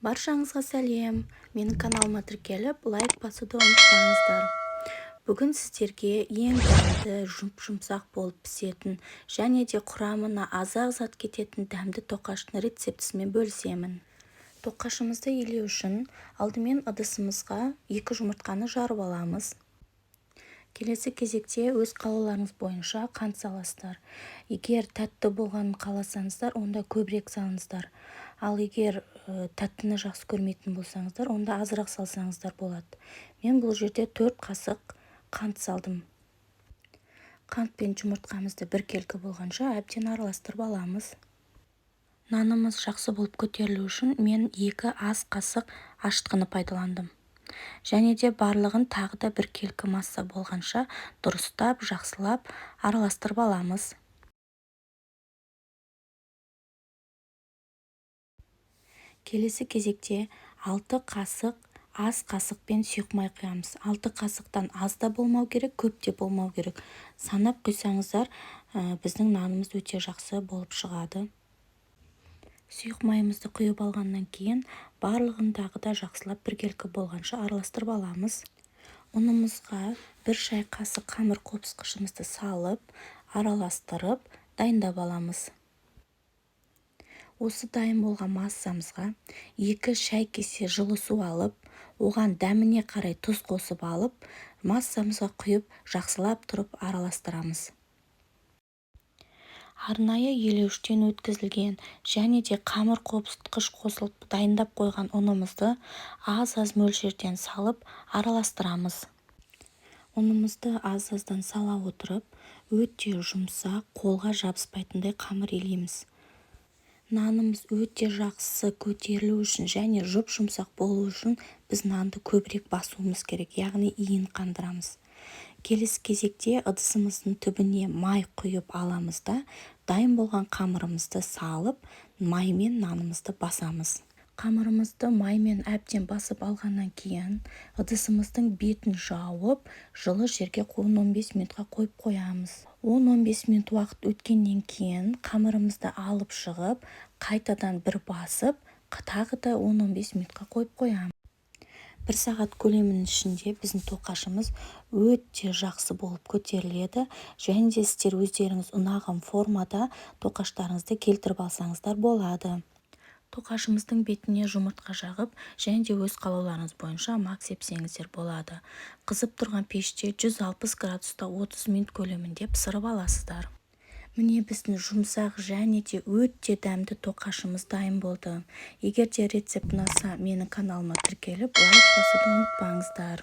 Баршаңызға сәлем. Менің каналыма тіркеліп, лайк басуды ұмытпаңыздар. Бүгін сіздерге ең дәмді, жұмсақ болып пісетін және де құрамына аз-ақ зат кететін дәмді тоқаштың рецептісімен бөлісемін. Тоқашымызды илеу үшін алдымен ыдысымызға 2 жұмыртқаны жарып аламыз. Келесі кезекте өз қалауларыңыз бойынша қант саласыздар. Егер тәтті болғанын қаласаңыздар, онда көбірек салыңыздар. Ал егер тәттіні жақсы көрмейтін болсаңыздар, онда азырақ салсаңыздар болады. Мен бұл жерде 4 қасық қант салдым. Қант пен жұмыртқамызды біркелкі болғанша әбден араластырып аламыз. Нанымыз жақсы болып көтерілу үшін мен 2 ас қасық ашытқыны пайдаландым. Және де барлығын тағы да біркелкі масса болғанша дұрыстап, жақсылап араластырып аламыз. Келесі кезекте 6 қасық ас қасықпен сұйық құямыз. 6 қасықтан аз да болмау керек, көп те болмау керек. Санап құйсаңыздар, біздің нанымыз өте жақсы болып шығады. Сұйық майымызды құйып алғаннан кейін барлығын тағы да жақсылап біркелкі болғанша араластырып аламыз. Ұнымызға 1 шай қасық қамыр қопсқышымызды салып, араластырып, дайындап аламыз. Осы дайын болған массамызға 2 шай кесе жылы су алып, оған дәміне қарай тұз қосып алып, массамызға құйып, жақсылап тұрып араластырамыз. Арнайы елеуіштен өткізілген және де қамыр қопсытқыш қосылып дайындап қойған ұнымызды аз-аз мөлшерден салып араластырамыз. Ұнымызды аз-аздан сала отырып, өте жұмсақ, қолға жабыспайтындай қамыр илейміз. Нанымыз өте жақсы көтерілу үшін және жұмсақ болу үшін біз нанды көбірек басуымыз керек, яғни иін қандырамыз. Келесі кезекте ыдысымыздың түбіне май құйып аламыз да, дайын болған қамырымызды салып, маймен нанымызды басамыз. Қамырымызды маймен әбден басып алғаннан кейін ыдысымыздың бетін жауып, жылы жерге 10-15 минутқа қойып қоямыз. 10-15 минут уақыт өткеннен кейін қамырымызды алып шығып, қайтадан бір басып, тағы да 10-15 минутқа қойып қоямыз. 1 сағат көлемінің ішінде біздің тоқашымыз өте жақсы болып көтеріледі. Және де сіздер өздеріңіз ұнаған формада тоқаштарыңызды келтіріп алсаңыздар болады. Тоқашымыздың бетіне жұмыртқа жағып, және де өз қалауларыңыз бойынша мак сепсеңіздер болады. Қызып тұрған пеште 160 градуста 30 минут көлемінде пісіріп аласыздар. Міне біздің жұмсақ және де өте дәмді тоқашымыз дайын болды. Егер де рецепт ұнаса, менің каналыма тіркеліп, лайк басуды ұмытпаңыздар.